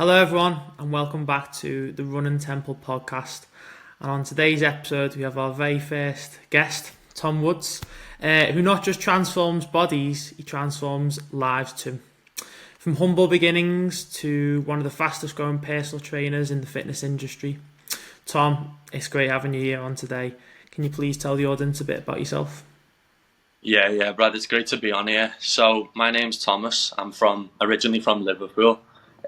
Hello, everyone, and welcome back to the Running Temple podcast. And on today's episode, we have our very first guest, Tom Woods, who not just transforms bodies, he transforms lives too. From humble beginnings to one of the fastest growing personal trainers in the fitness industry. Tom, it's great having you here on today. Can you please tell the audience a bit about yourself? Yeah, Brad, it's great to be on here. So my name's Thomas. I'm originally from Liverpool,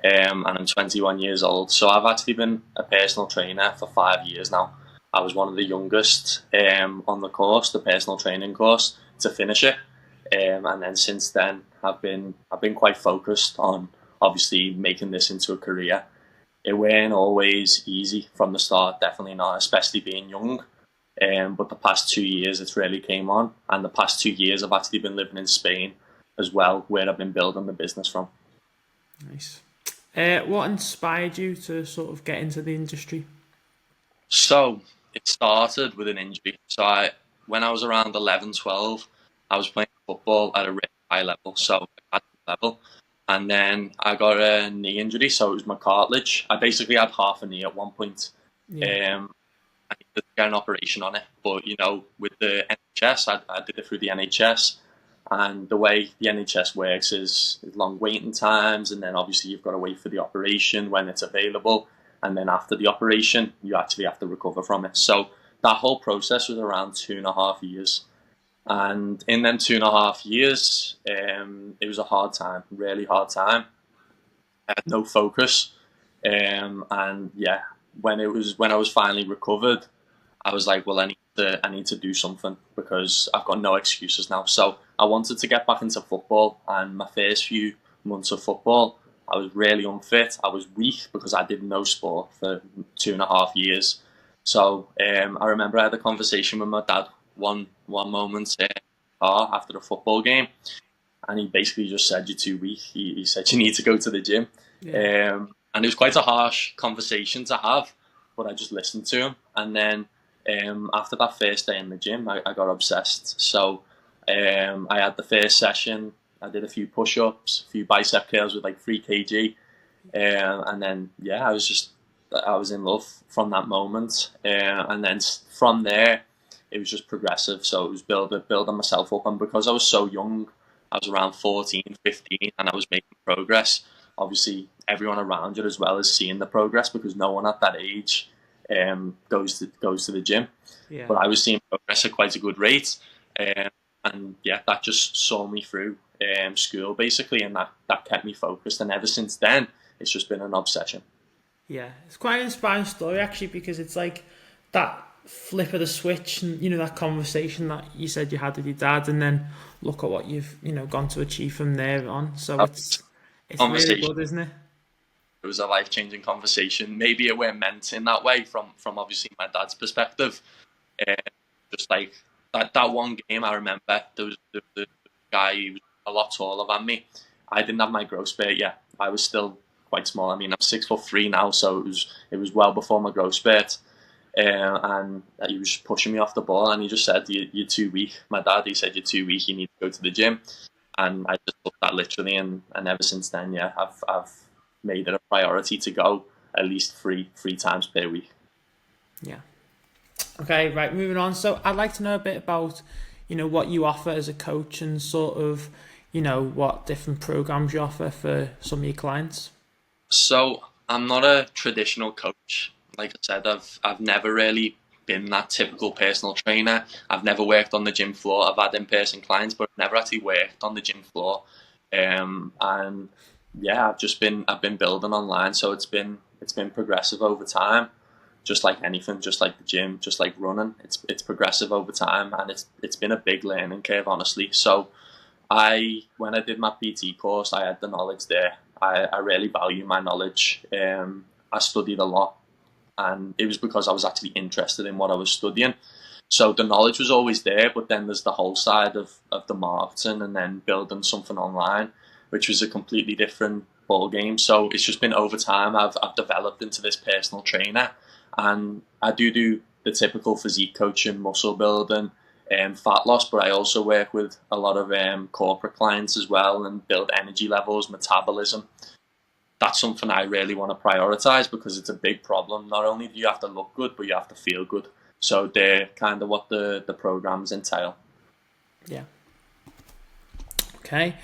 and I'm 21 years old. So I've actually been a personal trainer for 5 years now. I was one of the youngest on the course, the personal training course, to finish it. And then since then, I've been quite focused on obviously making this into a career. It weren't always easy from the start, definitely not, especially being young. But the past 2 years, it's really came on. And the past 2 years, I've actually been living in Spain as well, where I've been building the business from. Nice. What inspired you to sort of get into the industry? So it started with an injury. When I was around 11, 12, I was playing football at a really high level, so at level. And then I got a knee injury, so it was my cartilage. I basically had half a knee at one point. Yeah. I needed to get an operation on it. But, with the NHS, I did it through the NHS. And the way the NHS works is long waiting times. And then obviously you've got to wait for the operation when it's available. And then after the operation, you actually have to recover from it. So that whole process was around 2.5 years. And in them 2.5 years, it was a hard time, really hard time. I had no focus. And yeah, when I was finally recovered, I was like, well, I need to do something because I've got no excuses now. So I wanted to get back into football, and my first few months of football, I was really unfit. I was weak because I did no sport for 2.5 years. So I remember I had a conversation with my dad one moment after a football game, and he basically just said, "You're too weak." He said, "You need to go to the gym." Yeah. And it was quite a harsh conversation to have, but I just listened to him. And then after that first day in the gym, I got obsessed. So I had the first session. I did a few push-ups, a few bicep curls with like 3 kg. And then, yeah, I was in love from that moment. And then from there, it was just progressive. So it was building myself up. And because I was so young, I was around 14, 15, and I was making progress. Obviously, everyone around you as well is seeing the progress because no one at that age goes to the gym. Yeah. But I was seeing progress at quite a good rate. And yeah, that just saw me through school basically, and that kept me focused. And ever since then, it's just been an obsession. Yeah, it's quite an inspiring story actually because it's like that flip of the switch and that conversation that you said you had with your dad, and then look at what you've gone to achieve from there on. So it's really Conversation. good, isn't it? It was a life-changing conversation. Maybe it weren't meant in that way from obviously my dad's perspective. Uh, just like that one game, I remember there was the guy who was a lot taller than me. I didn't have my growth spurt yet. I was still quite small. I mean, I'm 6'3" now, so it was well before my growth spurt. And he was just pushing me off the ball, and he just said, "You're too weak." My dad, he said, "You're too weak. You need to go to the gym." And I just took that literally, and ever since then, yeah, I've made it a priority to go at least three times per week. Yeah. Okay, right, moving on. So I'd like to know a bit about, what you offer as a coach and sort of, what different programs you offer for some of your clients. So I'm not a traditional coach. Like I said, I've never really been that typical personal trainer. I've never worked on the gym floor. I've had in-person clients, but I've never actually worked on the gym floor. And yeah, I've been building online, so it's been progressive over time. Just like anything, just like the gym, just like running, it's progressive over time, and it's been a big learning curve, honestly. So when I did my PT course, I had the knowledge there. I really value my knowledge. I studied a lot, and it was because I was actually interested in what I was studying. So the knowledge was always there, but then there's the whole side of the marketing and then building something online, which was a completely different ball game. So it's just been over time I've developed into this personal trainer, and I do the typical physique coaching, muscle building, fat loss, but I also work with a lot of corporate clients as well and build energy levels, metabolism. that's something I really want to prioritize because it's a big problem. Not only do you have to look good, but you have to feel good. So they're kind of what the programs entail. Yeah. Okay.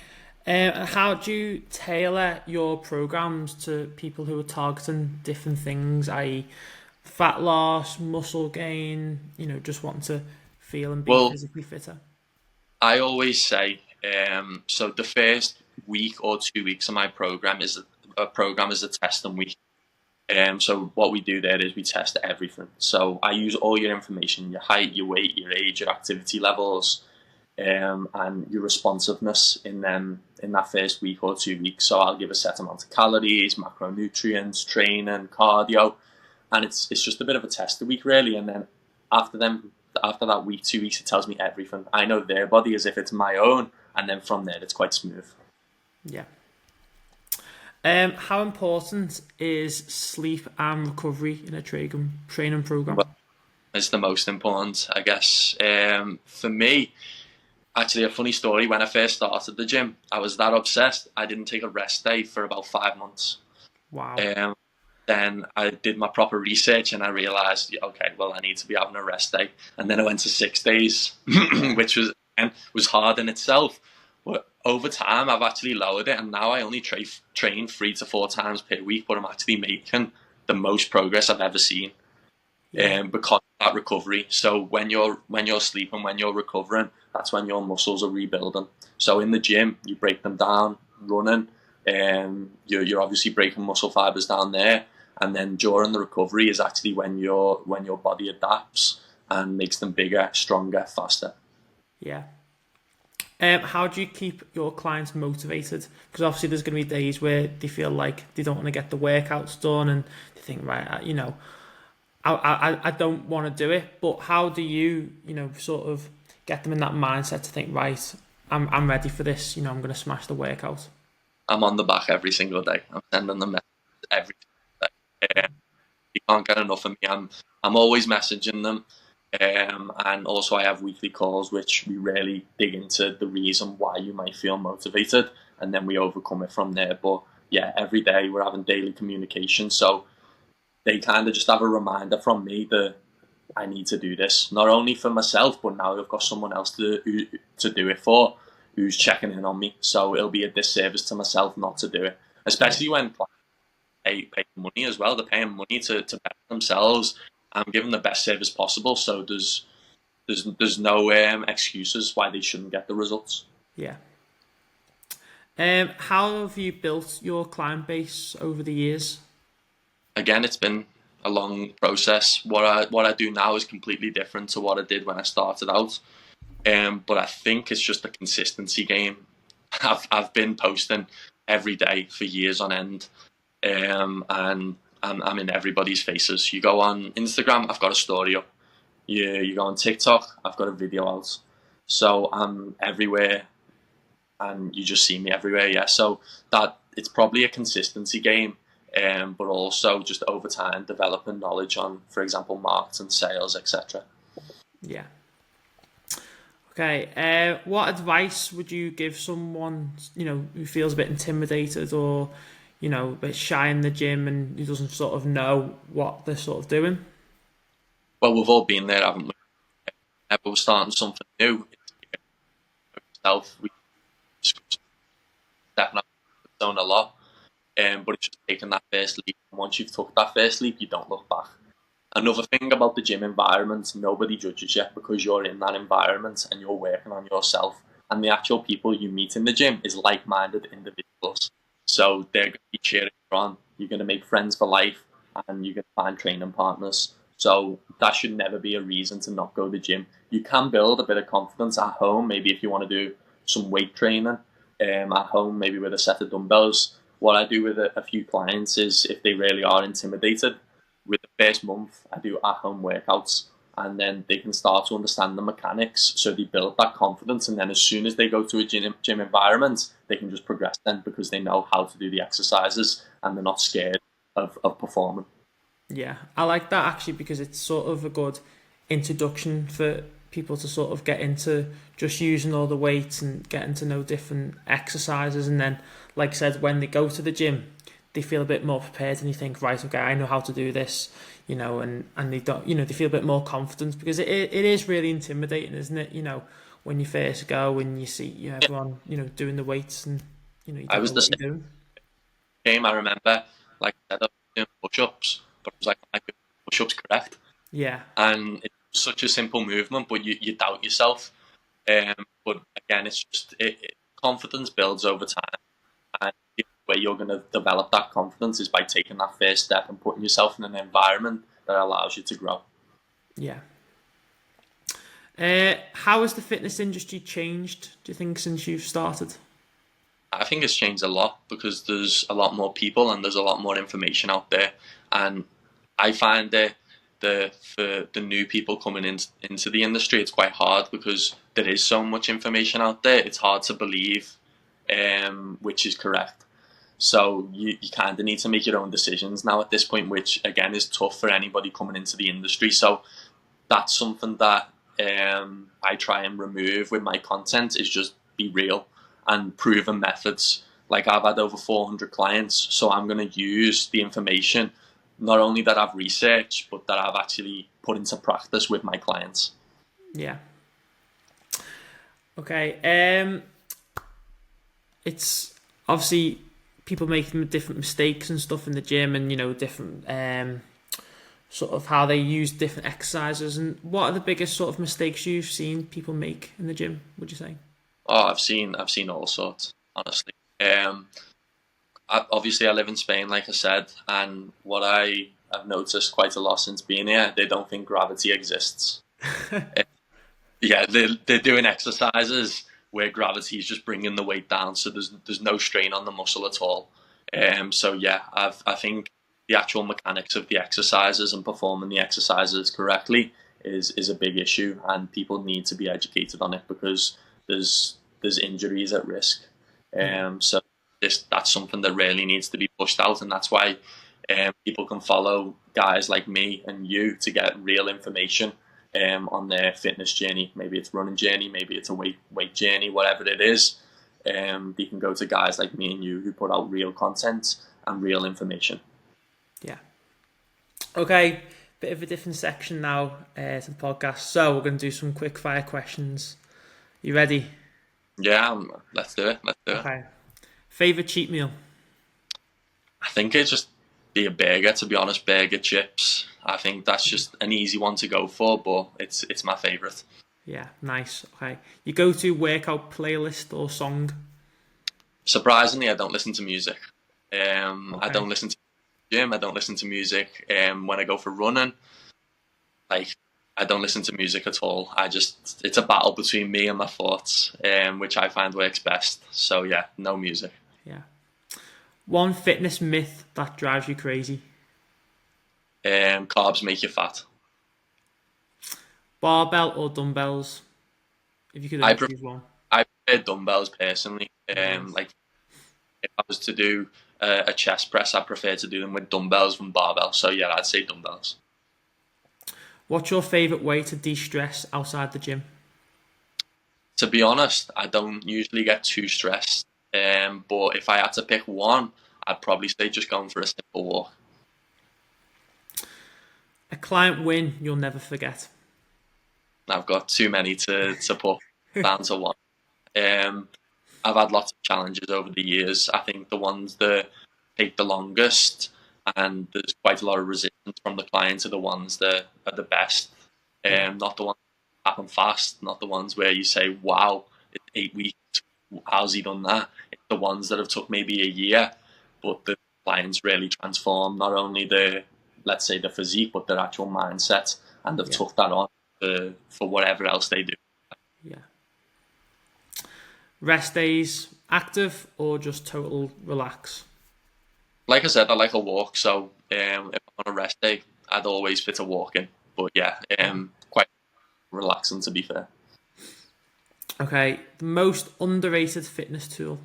How do you tailor your programs to people who are targeting different things, i.e., fat loss, muscle gain, just wanting to feel and be Well, physically fitter? I always say, so the first week or 2 weeks of my program is a testing week. So what we do there is we test everything. So I use all your information, your height, your weight, your age, your activity levels, and your responsiveness in that first week or 2 weeks. So I'll give a set amount of calories, macronutrients, training, cardio, and it's just a bit of a test a week really. And then after after that week, 2 weeks, it tells me everything. I know their body as if it's my own, and then from there it's quite smooth. Yeah. How important is sleep and recovery in a training program? Well, it's the most important, I guess. For me, actually, a funny story. When I first started the gym, I was that obsessed. I didn't take a rest day for about 5 months. Wow. Um, then I did my proper research and I realized, okay, well, I need to be having a rest day. And then I went to 6 days, Yeah. which was hard in itself. But over time, I've actually lowered it, and now I only train 3 to 4 times per week. But I'm actually making the most progress I've ever seen, Yeah. because of that recovery. So when you're sleeping, when you're recovering, that's when your muscles are rebuilding. So in the gym, you break them down running, you're obviously breaking muscle fibers down there, and then during the recovery is actually when your body adapts and makes them bigger, stronger, faster. Yeah. How do you keep your clients motivated? Because obviously there's going to be days where they feel like they don't want to get the workouts done, and they think, right, I don't want to do it. But how do you, sort of get them in that mindset to think, right, I'm ready for this. I'm going to smash the workout. I'm on the back every single day. I'm sending them messages every single day. You can't get enough of me. I'm always messaging them. And also I have weekly calls which we really dig into the reason why you might feel motivated, and then we overcome it from there. But yeah, every day we're having daily communication, so they kind of just have a reminder from me that I need to do this, not only for myself, but now I've got someone else to do it for, who's checking in on me. So it'll be a disservice to myself not to do it, Yeah. especially when pay money as well. They're paying money to better themselves and give them the best service possible. So there's no excuses why they shouldn't get the results. Yeah. How have you built your client base over the years? Again, it's been a long process. What I do now is completely different to what I did when I started out. But I think it's just a consistency game. I've been posting every day for years on end, and I'm in everybody's faces. You go on Instagram, I've got a story up. You go on TikTok, I've got a video out. So I'm everywhere, and you just see me everywhere. Yeah, so that it's probably a consistency game, but also just over time developing knowledge on, for example, marketing, sales, etc. Yeah. Okay. What advice would you give someone, who feels a bit intimidated or, a bit shy in the gym and who doesn't sort of know what they're sort of doing? Well, we've all been there, haven't we? Whenever we're starting something new, itself, we stepping out of the zone a lot, but it's just taking that first leap. And once you've took that first leap, you don't look back. Another thing about the gym environment, nobody judges you because you're in that environment and you're working on yourself. And the actual people you meet in the gym is like-minded individuals. So they're going to be cheering you on. You're going to make friends for life, and you're going to find training partners. So that should never be a reason to not go to the gym. You can build a bit of confidence at home, maybe if you want to do some weight training at home, maybe with a set of dumbbells. What I do with a few clients is, if they really are intimidated, with the first month, I do at-home workouts, and then they can start to understand the mechanics. So they build that confidence, and then as soon as they go to a gym environment, they can just progress then because they know how to do the exercises and they're not scared of performing. Yeah, I like that actually because it's sort of a good introduction for people to sort of get into just using all the weights and getting to know different exercises. And then, like I said, when they go to the gym, they feel a bit more prepared, and you think, right, okay, I know how to do this, and they don't, they feel a bit more confident, because it is really intimidating, isn't it? When you first go and you see Yeah, everyone doing the weights, and you I don't know was the what same you're doing. game. I remember, like I said, I was doing push-ups, but I was like, "Am I doing push-ups correct?" Yeah, And it's such a simple movement, but you doubt yourself. But again, it's just confidence builds over time, and the way you're going to develop that confidence is by taking that first step and putting yourself in an environment that allows you to grow. yeah. How has the fitness industry changed, do you think, since you've started? I think it's changed a lot because there's a lot more people and there's a lot more information out there, and I find that for the new people coming into the industry, it's quite hard because there is so much information out there. It's hard to believe which is correct. So you kind of need to make your own decisions now at this point, which again is tough for anybody coming into the industry. So that's something that I try and remove with my content is just be real and proven methods. Like I've had over 400 clients, so I'm going to use the information not only that I've researched, but that I've actually put into practice with my clients. Yeah. Okay. It's obviously people make different mistakes and stuff in the gym, and different sort of how they use different exercises. And what are the biggest sort of mistakes you've seen people make in the gym, would you say? Oh, I've seen all sorts, honestly. Obviously, I live in Spain, like I said, and what I have noticed quite a lot since being here, they don't think gravity exists. Yeah, they're doing exercises where gravity is just bringing the weight down, so there's no strain on the muscle at all. So yeah, I think the actual mechanics of the exercises and performing the exercises correctly is a big issue, and people need to be educated on it because there's injuries at risk. Yeah. So that's something that really needs to be pushed out, and that's why people can follow guys like me and you to get real information on their fitness journey. Maybe it's running journey, maybe it's a weight journey, whatever it is. They can go to guys like me and you who put out real content and real information. Yeah. Okay. Bit of a different section now to the podcast. So we're going to do some quick fire questions. You ready? Yeah, let's do it. Let's do it. Okay. Favorite cheat meal? I think it's just be a burger. To be honest, burger chips. I think that's just an easy one to go for, but it's my favourite. Yeah, nice. Okay. You go to workout playlist or song? Surprisingly, I don't listen to music. I Okay. don't listen to gym. I don't listen to music. When I go for running, like I don't listen to music at all. It's a battle between me and my thoughts, which I find works best. So yeah, no music. Yeah. One fitness myth that drives you crazy? Carbs make you fat. Barbell or dumbbells? If you could I only prefer, choose one. I prefer dumbbells personally. Nice. Like if I was to do a chest press, I prefer to do them with dumbbells than barbell. So yeah, I'd say dumbbells. What's your favourite way to de-stress outside the gym? To be honest, I don't usually get too stressed. But if I had to pick one, I'd probably say just going for a simple walk. A client win you'll never forget. I've got too many to put down to one. Um, I've had lots of challenges over the years. I think the ones that take the longest and there's quite a lot of resistance from the clients are the ones that are the best. Yeah, Not the ones that happen fast, not the ones where you say, wow, it's 8 weeks, how's he done that? It's the ones that have took maybe a year, but the clients really transform not only let's say the physique, but their actual mindset, and they've yeah, took that on for whatever else they do. yeah. Rest days, active or just total relax? Like I said, I like a walk, so if I'm on a rest day, I'd always fit a walk in. But yeah, Yeah. quite relaxing to be fair. Okay, the most underrated fitness tool.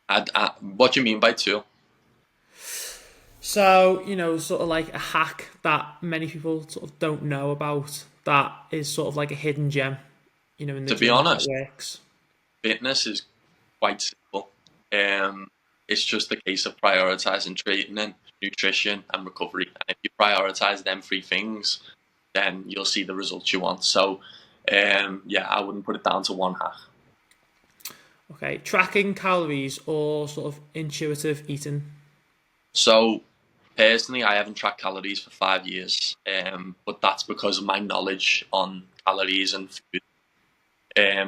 What do you mean by tool? So, sort of like a hack that many people sort of don't know about, that is sort of like a hidden gem, in the To be gym that honest, works. fitness is quite simple. It's just a case of prioritizing training, nutrition, and recovery. And if you prioritize them three things, then you'll see the results you want. So, yeah, I wouldn't put it down to one hack. Okay, tracking calories or sort of intuitive eating? So, personally, I haven't tracked calories for 5 years, but that's because of my knowledge on calories and food.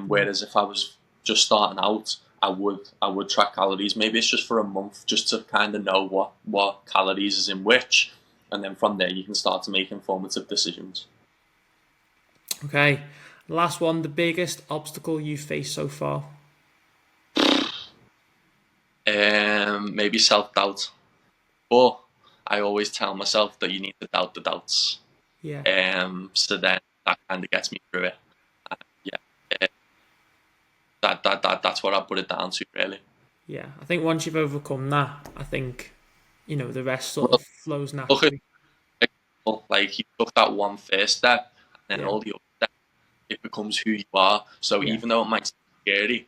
Whereas if I was just starting out, I would track calories. Maybe it's just for a month, just to kind of know what calories is in which, and then from there you can start to make informative decisions. Okay, last one, the biggest obstacle you faced so far? Maybe self doubt, but I always tell myself that you need to doubt the doubts. Yeah, So then that kind of gets me through it. Yeah, uh, that's what I put it down to really. yeah. I think once you've overcome that, I think, the rest sort of Well, flows look at naturally. like he took that one first step, and then Yeah, all the other steps, it becomes who you are. So yeah, even though it might seem scary,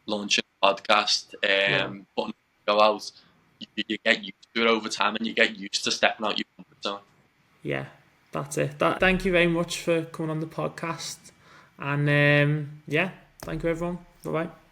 launching a podcast, yeah, putting go out, you get used to it over time, and you get used to stepping out your comfort zone. yeah. That's it. Thank you very much for coming on the podcast. And yeah, thank you everyone. Bye bye.